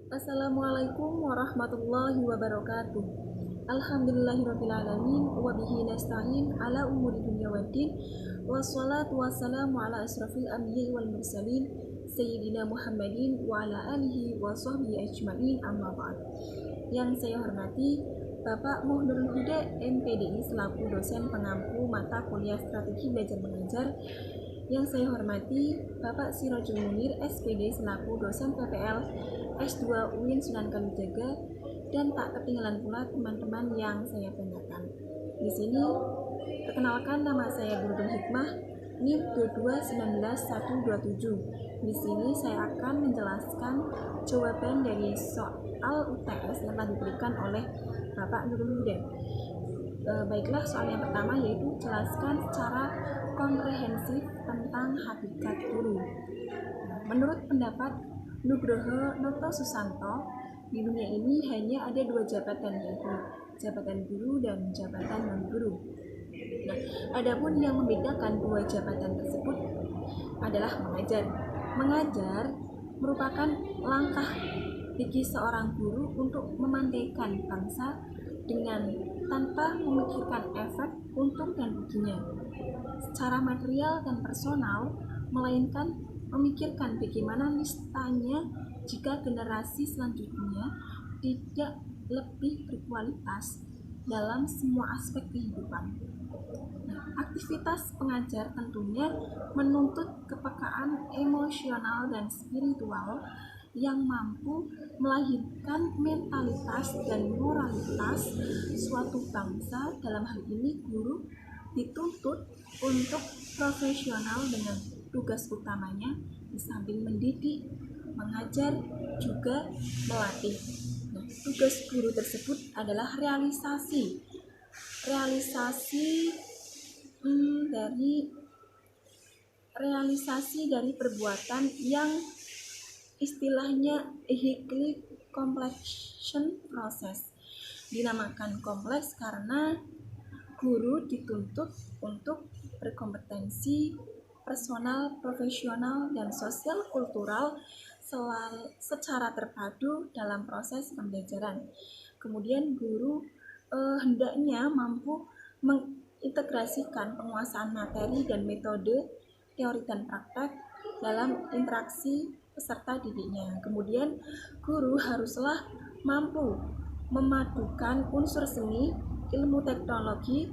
Assalamualaikum warahmatullahi wabarakatuh. Alhamdulillahirrabbilalamin. Wabihi nasta'in ala umuri dunya waddin. Wassalatu wassalamu ala asrafil anbiya'i wal mursalin Sayyidina Muhammadin wa ala alihi wa sahbihi ajma'in, amma ba'd. Yang saya hormati Bapak Muhnurul Huda MPDI selaku dosen pengampu mata kuliah strategi belajar mengajar. Yang saya hormati Bapak Sirojul Munir SPD selaku dosen PPL S2 UIN Sunan Kalijaga, dan tak ketinggalan pula teman-teman yang saya banggakan. Di sini perkenalkan, nama saya Guru Hikmah, NIM 2219127. Di sini saya akan menjelaskan jawaban dari soal UTS yang telah diberikan oleh Bapak Nurul Huda. Baiklah, soal yang pertama yaitu jelaskan secara komprehensif tentang hakikat guru. Menurut pendapat Nugroho Noto Susanto, di dunia ini hanya ada dua jabatan, yaitu jabatan guru dan jabatan non-guru. Adapun yang membedakan dua jabatan tersebut adalah mengajar. Mengajar merupakan langkah bagi seorang guru untuk memandaikan bangsa dengan tanpa memikirkan efek untung dan ruginya secara material dan personal, melainkan memikirkan bagaimana nistanya jika generasi selanjutnya tidak lebih berkualitas dalam semua aspek kehidupan. Aktivitas pengajar tentunya menuntut kepekaan emosional dan spiritual yang mampu melahirkan mentalitas dan moralitas suatu bangsa. Dalam hal ini guru dituntut untuk profesional dengan tugas utamanya di samping mendidik, mengajar, juga melatih. Tugas guru tersebut adalah realisasi dari perbuatan yang istilahnya vehicle completion process. Dinamakan kompleks karena guru dituntut untuk berkompetensi personal, profesional, dan sosial kultural secara terpadu dalam proses pembelajaran. Kemudian guru hendaknya mampu mengintegrasikan penguasaan materi dan metode, teori dan praktek dalam interaksi peserta didiknya. Kemudian guru haruslah mampu memadukan unsur seni, ilmu teknologi,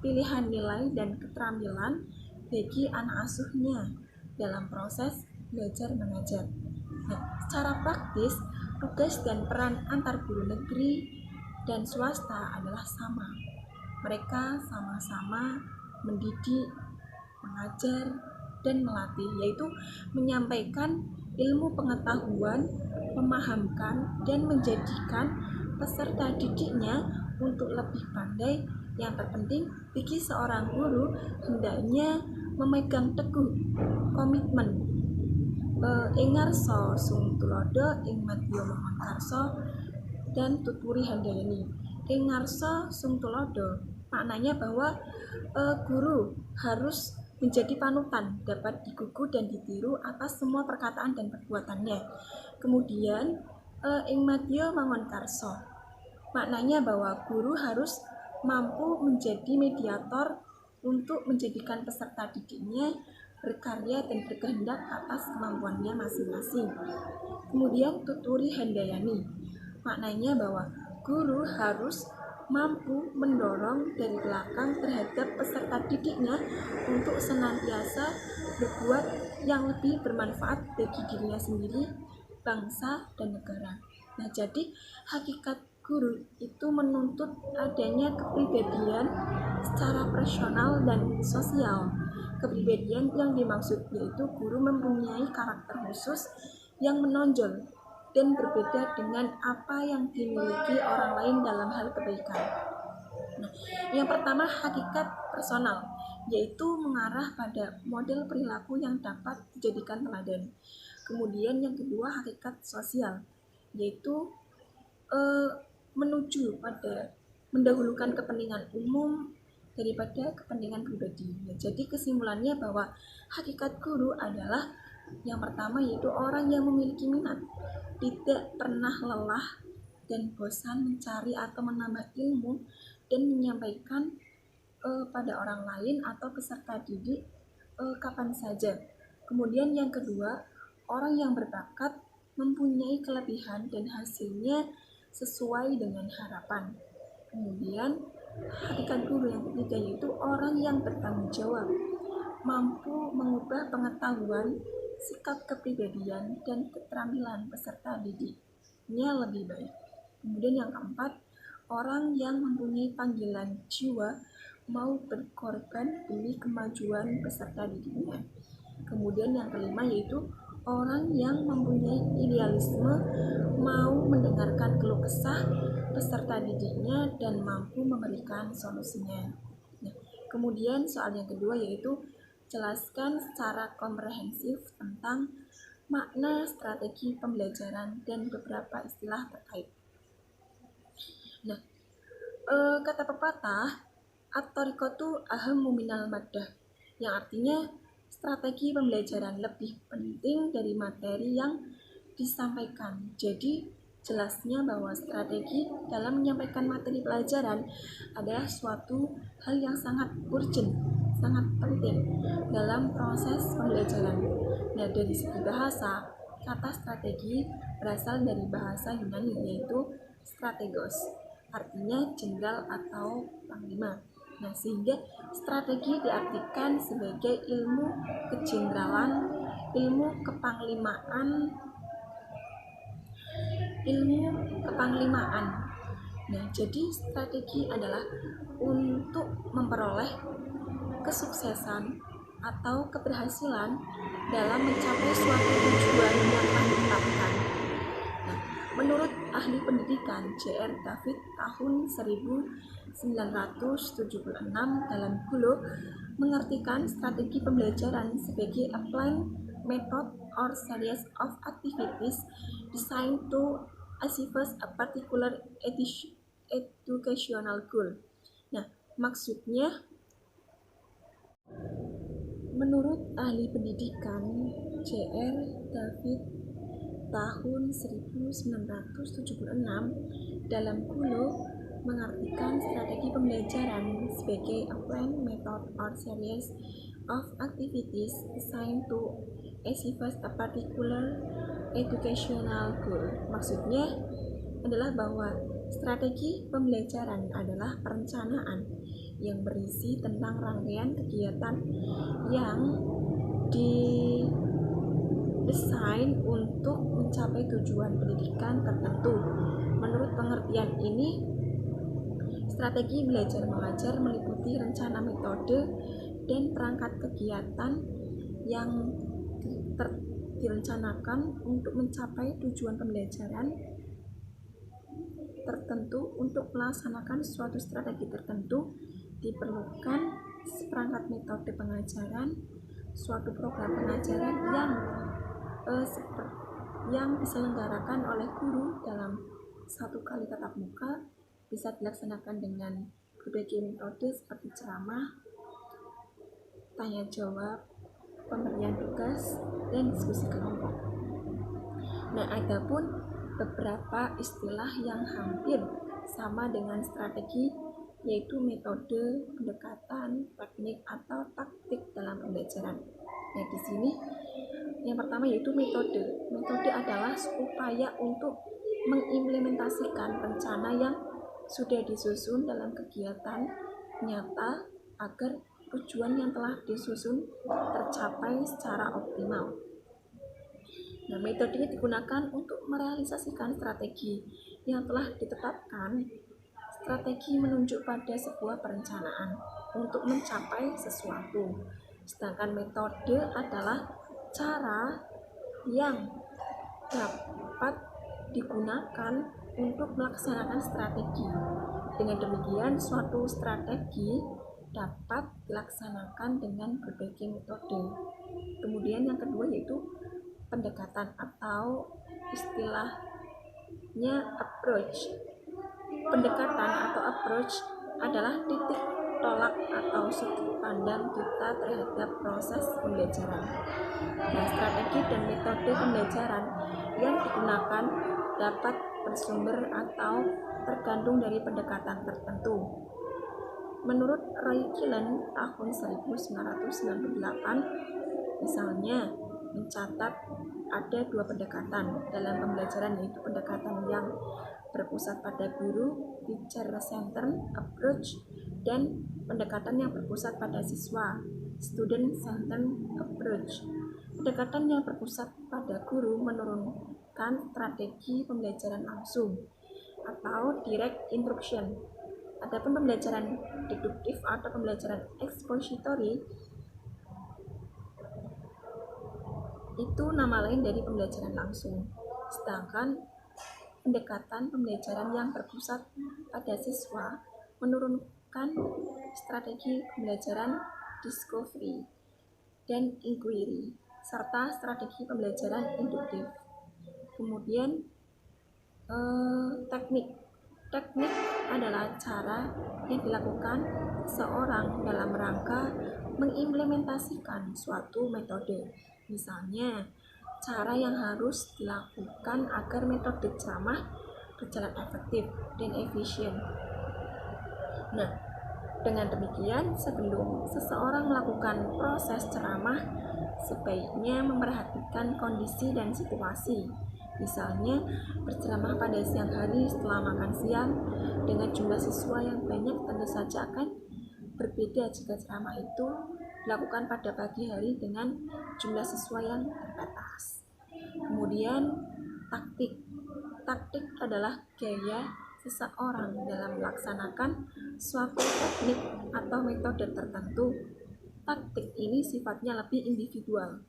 pilihan nilai, dan keterampilan bagi anak asuhnya dalam proses belajar mengajar. Secara praktis, tugas dan peran antar guru negeri dan swasta adalah sama. Mereka sama-sama mendidik, mengajar, dan melatih, yaitu menyampaikan ilmu pengetahuan, memahamkan, dan menjadikan peserta didiknya untuk lebih pandai. Yang terpenting bagi seorang guru hendaknya memegang teguh komitmen ingarso sung tulodo ing madya mohon karso dan tuturi handayani. Ingarso sung tulodo maknanya bahwa guru harus menjadi panutan, dapat digugu dan ditiru atas semua perkataan dan perbuatannya. Kemudian ing madya mangon karso maknanya bahwa guru harus mampu menjadi mediator untuk menjadikan peserta didiknya berkarya dan berkehendak atas kemampuannya masing-masing. Kemudian tuturi handayani maknanya bahwa guru harus mampu mendorong dari belakang terhadap peserta didiknya untuk senantiasa berbuat yang lebih bermanfaat bagi dirinya sendiri, bangsa, dan negara. Jadi hakikat guru itu menuntut adanya kepribadian secara personal dan sosial. Kepribadian yang dimaksud yaitu guru mempunyai karakter khusus yang menonjol dan berbeda dengan apa yang dimiliki orang lain dalam hal kebaikan. Yang pertama, hakikat personal, yaitu mengarah pada model perilaku yang dapat dijadikan teladan. Kemudian yang kedua, hakikat sosial, yaitu menuju pada mendahulukan kepentingan umum daripada kepentingan pribadi. Jadi kesimpulannya bahwa hakikat guru adalah Yang pertama yaitu orang yang memiliki minat, tidak pernah lelah dan bosan mencari atau menambah ilmu dan menyampaikan pada orang lain atau peserta didik kapan saja. Kemudian yang kedua, orang yang berbakat, mempunyai kelebihan dan hasilnya sesuai dengan harapan. Kemudian hakikat guru yang ketiga yaitu orang yang bertanggung jawab, mampu mengubah pengetahuan, sikap kepribadian, dan keterampilan peserta didiknya lebih baik. Kemudian yang keempat, orang yang mempunyai panggilan jiwa, mau berkorban demi kemajuan peserta didiknya. Kemudian yang kelima yaitu orang yang mempunyai idealisme, mau mendengarkan keluh kesah peserta didiknya dan mampu memberikan solusinya. Nah, kemudian soal yang kedua yaitu jelaskan secara komprehensif tentang makna strategi pembelajaran dan beberapa istilah terkait. Nah, kata pepatah at-thariqatu ahammu minal maddah, yang artinya strategi pembelajaran lebih penting dari materi yang disampaikan. Jadi jelasnya bahwa strategi dalam menyampaikan materi pelajaran adalah suatu hal yang sangat urgent, sangat penting dalam proses pembelajaran. Nah, dari segi bahasa, kata strategi berasal dari bahasa Yunani yaitu strategos, artinya jenderal atau panglima. Nah, sehingga strategi diartikan sebagai ilmu kejeneralan, ilmu kepanglimaan. Nah, jadi strategi adalah untuk memperoleh kesuksesan atau keberhasilan dalam mencapai suatu tujuan yang telah ditetapkan. Nah, menurut ahli pendidikan J.R. David tahun 1976 dalam Gulo mengartikan strategi pembelajaran sebagai a plan, method, or series of activities designed to achieve a particular educational goal. Nah, maksudnya menurut ahli pendidikan J.R. David tahun 1976 dalam Gulo mengartikan strategi pembelajaran sebagai a plan, method, or series of activities designed to achieve a particular educational goal. Maksudnya adalah bahwa strategi pembelajaran adalah perencanaan yang berisi tentang rangkaian kegiatan yang didesain untuk mencapai tujuan pendidikan tertentu. Menurut pengertian ini, strategi belajar mengajar meliputi rencana metode dan perangkat kegiatan yang direncanakan untuk mencapai tujuan pembelajaran tertentu. Untuk melaksanakan suatu strategi tertentu diperlukan seperangkat metode pengajaran, suatu program pengajaran yang diselenggarakan oleh guru dalam satu kali tatap muka, bisa dilaksanakan dengan berbagai metode seperti ceramah, tanya jawab, pemberian tugas, dan diskusi kelompok. Nah, ada pun beberapa istilah yang hampir sama dengan strategi, yaitu metode, pendekatan, teknik, atau taktik dalam pembelajaran. Nah, di sini yang pertama yaitu metode. Metode adalah upaya untuk mengimplementasikan rencana yang sudah disusun dalam kegiatan nyata agar tujuan yang telah disusun tercapai secara optimal. Nah, metode ini digunakan untuk merealisasikan strategi yang telah ditetapkan. Strategi menunjuk pada sebuah perencanaan untuk mencapai sesuatu. Sedangkan metode adalah cara yang dapat digunakan untuk melaksanakan strategi. Dengan demikian, suatu strategi dapat dilaksanakan dengan berbagai metode. Kemudian yang kedua yaitu pendekatan atau istilahnya approach. Pendekatan atau approach adalah titik tolak atau sudut pandang kita terhadap proses pembelajaran. Nah, strategi strategi dan metode pembelajaran yang digunakan dapat bersumber atau tergantung dari pendekatan tertentu. Menurut Roy Killen tahun 1998, misalnya mencatat ada dua pendekatan dalam pembelajaran, yaitu pendekatan yang berpusat pada guru, teacher-centered approach, dan pendekatan yang berpusat pada siswa, student-centered approach. Pendekatan yang berpusat pada guru menurunkan strategi pembelajaran langsung atau direct instruction. Adapun pembelajaran deduktif atau pembelajaran expository itu nama lain dari pembelajaran langsung. Sedangkan pendekatan pembelajaran yang berpusat pada siswa menurunkan strategi pembelajaran discovery dan inquiry serta strategi pembelajaran induktif. Kemudian teknik adalah cara yang dilakukan seorang dalam rangka mengimplementasikan suatu metode. Misalnya, cara yang harus dilakukan agar metode ceramah berjalan efektif dan efisien. Nah, dengan demikian, sebelum seseorang melakukan proses ceramah, sebaiknya memperhatikan kondisi dan situasi. Misalnya, berceramah pada siang hari setelah makan siang dengan jumlah siswa yang banyak tentu saja akan berbeda jika ceramah itu dilakukan pada pagi hari dengan jumlah siswa yang terbatas. Kemudian, taktik adalah gaya seseorang dalam melaksanakan suatu teknik atau metode tertentu. Taktik ini sifatnya lebih individual.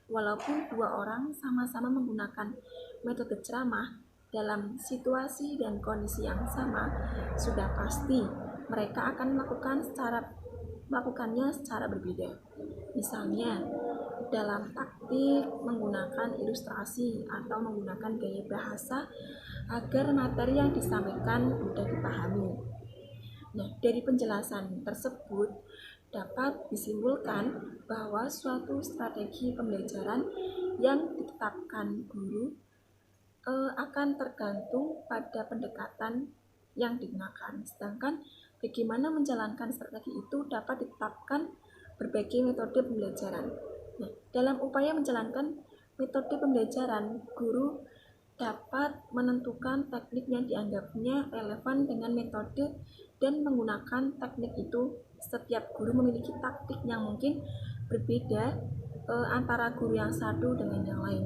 Walaupun dua orang sama-sama menggunakan metode ceramah dalam situasi dan kondisi yang sama, sudah pasti mereka akan melakukannya secara berbeda. Misalnya, dalam taktik menggunakan ilustrasi atau menggunakan gaya bahasa agar materi yang disampaikan mudah dipahami. Nah, dari penjelasan tersebut dapat disimpulkan bahwa suatu strategi pembelajaran yang ditetapkan guru akan tergantung pada pendekatan yang digunakan. Sedangkan bagaimana menjalankan strategi itu dapat ditetapkan berbagai metode pembelajaran. Nah, dalam upaya menjalankan metode pembelajaran, guru dapat menentukan teknik yang dianggapnya relevan dengan metode dan menggunakan teknik itu. Setiap guru memiliki taktik yang mungkin berbeda antara guru yang satu dengan yang lain.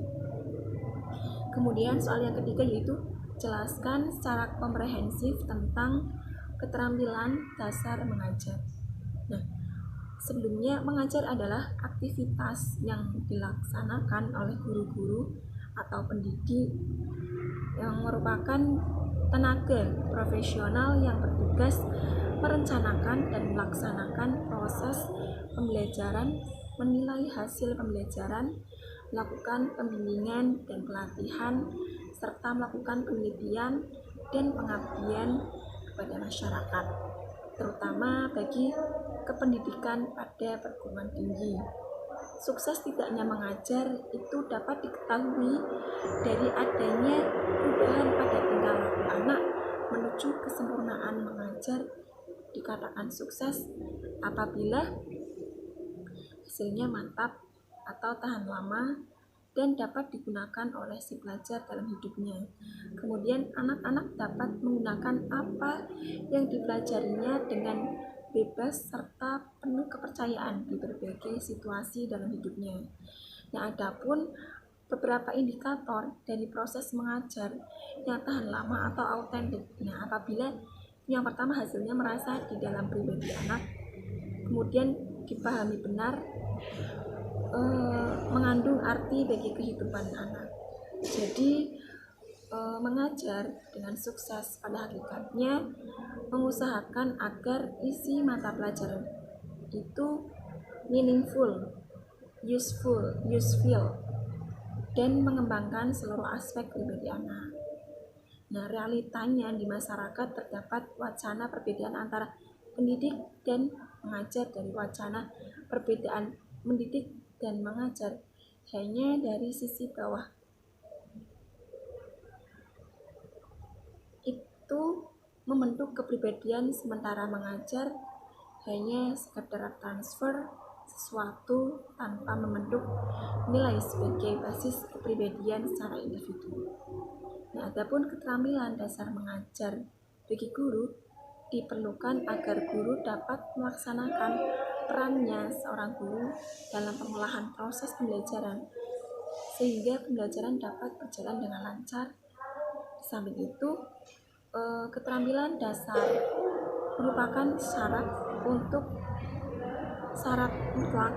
Kemudian soal yang ketiga yaitu jelaskan secara komprehensif tentang keterampilan dasar mengajar. Nah, sebelumnya mengajar adalah aktivitas yang dilaksanakan oleh guru-guru atau pendidik yang merupakan tenaga profesional yang bertugas merencanakan dan melaksanakan proses pembelajaran, menilai hasil pembelajaran, melakukan pembimbingan dan pelatihan, serta melakukan penelitian dan pengabdian kepada masyarakat, terutama bagi kependidikan pada perguruan tinggi. Sukses tidak hanya mengajar itu dapat diketahui dari adanya perubahan pada tingkah laku anak menuju kesempurnaan mengajar. Dikatakan sukses apabila hasilnya mantap atau tahan lama dan dapat digunakan oleh si pelajar dalam hidupnya. Kemudian anak-anak dapat menggunakan apa yang dipelajarinya dengan bebas serta penuh kepercayaan di berbagai situasi dalam hidupnya. Nah, adapun beberapa indikator dari proses mengajar yang tahan lama atau autentik. Nah, apabila yang pertama hasilnya merasa di dalam pribadi anak, kemudian dipahami benar, mengandung arti bagi kehidupan anak. Jadi mengajar dengan sukses pada hakikatnya mengusahakan agar isi mata pelajaran itu meaningful, useful, dan mengembangkan seluruh aspek pribadi anak. Nah, realitanya di masyarakat terdapat wacana perbedaan antara pendidik dan mengajar. Dari wacana perbedaan mendidik dan mengajar hanya dari sisi bawah. Itu membentuk kepribadian, sementara mengajar hanya sekedar transfer sesuatu tanpa membentuk nilai sebagai basis kepribadian secara individu. Nah, adapun keterampilan dasar mengajar bagi guru diperlukan agar guru dapat melaksanakan perannya seorang guru dalam pengolahan proses pembelajaran sehingga pembelajaran dapat berjalan dengan lancar. Di samping itu, keterampilan dasar merupakan syarat mutlak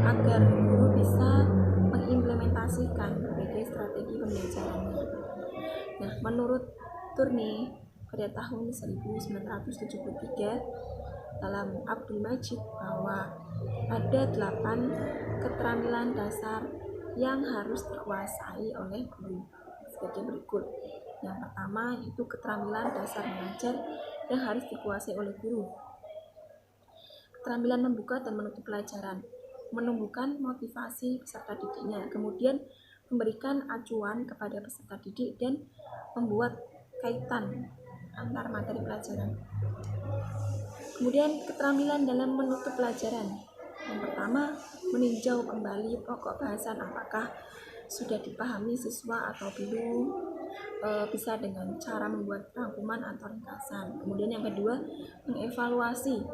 agar guru bisa mengimplementasikan berbagai strategi pembelajarannya. Nah, menurut Tourney pada tahun 1973 dalam Abdul Majid bahwa ada 8 keterampilan dasar yang harus dikuasai oleh guru sebagai berikut. Yang pertama itu keterampilan dasar mengajar yang harus dikuasai oleh guru. Keterampilan membuka dan menutup pelajaran, menumbuhkan motivasi peserta didiknya, kemudian memberikan acuan kepada peserta didik dan membuat kaitan antar materi pelajaran. Kemudian keterampilan dalam menutup pelajaran. Yang pertama, meninjau kembali pokok bahasan apakah sudah dipahami siswa atau belum, bisa dengan cara membuat rangkuman atau ringkasan. Kemudian yang kedua, mengevaluasi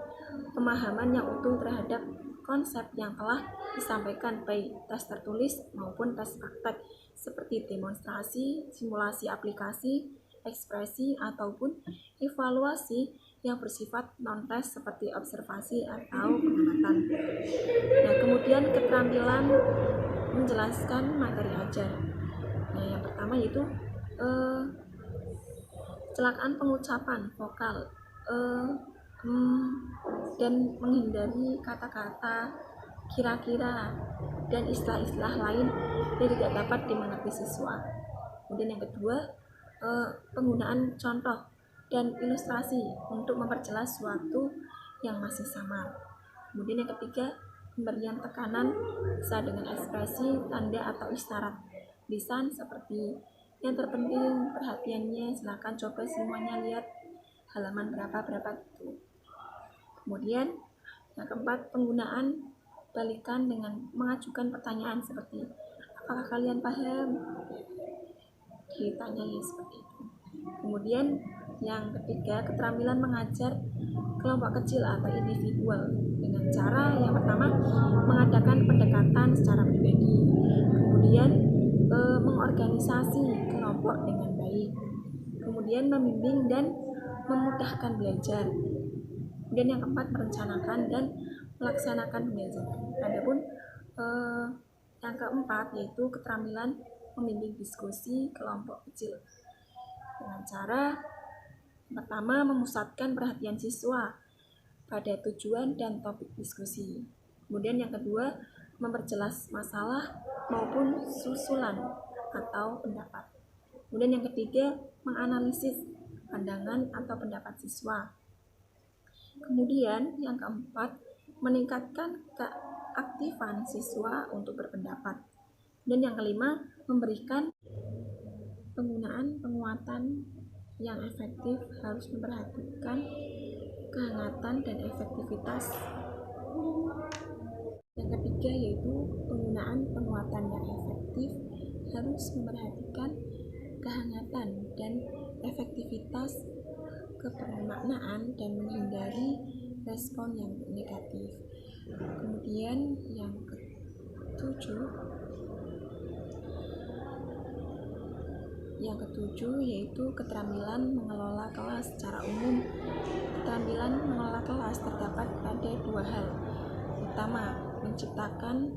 pemahaman yang utuh terhadap konsep yang telah disampaikan baik tes tertulis maupun tes praktek seperti demonstrasi, simulasi aplikasi, ekspresi, ataupun evaluasi yang bersifat non-tes seperti observasi atau pengamatan. Nah, kemudian keterampilan menjelaskan materi ajar. Nah, yang pertama yaitu kecelakaan pengucapan vokal dan menghindari kata-kata kira-kira dan istilah-istilah lain yang tidak dapat dimengerti siswa. Kemudian yang kedua, penggunaan contoh dan ilustrasi untuk memperjelas suatu yang masih samar. Kemudian yang ketiga, pemberian tekanan bisa dengan ekspresi, tanda atau isyarat lisan seperti yang terpenting perhatiannya, silakan coba semuanya lihat halaman berapa itu. Kemudian yang keempat, penggunaan balikan dengan mengajukan pertanyaan seperti apakah kalian paham? Ditanyai seperti itu. Kemudian yang ketiga, keterampilan mengajar kelompok kecil atau individual dengan cara yang pertama mengadakan pendekatan secara pribadi, kemudian mengorganisasi kelompok dengan baik, kemudian membimbing dan memudahkan belajar. Kemudian yang keempat, merencanakan dan melaksanakan pembelajaran. Adapun yang keempat yaitu keterampilan membimbing diskusi kelompok kecil dengan cara pertama memusatkan perhatian siswa pada tujuan dan topik diskusi. Kemudian yang kedua, memperjelas masalah maupun susulan atau pendapat. Kemudian yang ketiga, menganalisis pandangan atau pendapat siswa. Kemudian yang keempat, meningkatkan keaktifan siswa untuk berpendapat. Dan yang kelima, memberikan penggunaan penguatan yang efektif harus memperhatikan kehangatan dan efektivitas. Yang ketiga yaitu penggunaan penguatan yang efektif harus memperhatikan kehangatan dan efektivitas kebermaknaan dan menghindari respon yang negatif. Kemudian yang ketujuh yaitu keterampilan mengelola kelas secara umum. Keterampilan mengelola kelas terdapat pada dua hal. Pertama, menciptakan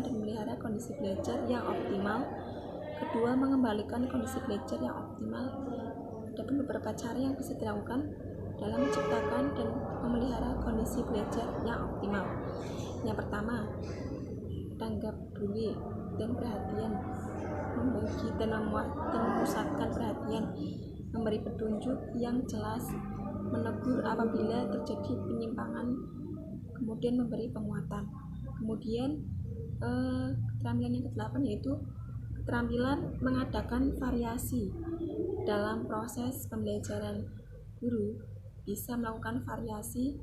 dan memelihara kondisi belajar yang optimal. Kedua, mengembalikan kondisi belajar yang optimal. Ada beberapa cara yang bisa dilakukan dalam menciptakan dan memelihara kondisi belajar yang optimal. Yang pertama, tanggap peduli dan perhatian, membagi dan memusatkan perhatian, memberi petunjuk yang jelas, menegur apabila terjadi penyimpangan, kemudian memberi penguatan. Kemudian Keterampilan yang ke-8 yaitu keterampilan mengadakan variasi dalam proses pembelajaran. Guru bisa melakukan variasi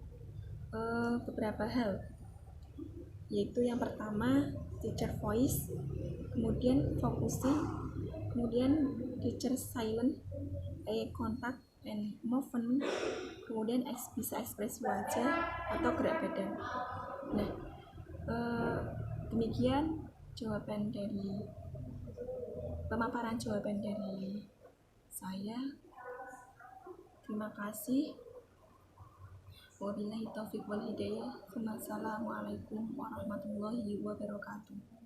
beberapa hal, yaitu yang pertama teacher voice, kemudian focusing, kemudian teacher silent, eye contact and movement, kemudian bisa ekspresi wajah atau gerak badan. Nah, demikian pemaparan jawaban dari saya. Terima kasih. Wabillahi taufiq wal hidayah. Wassalamualaikum warahmatullahi wabarakatuh.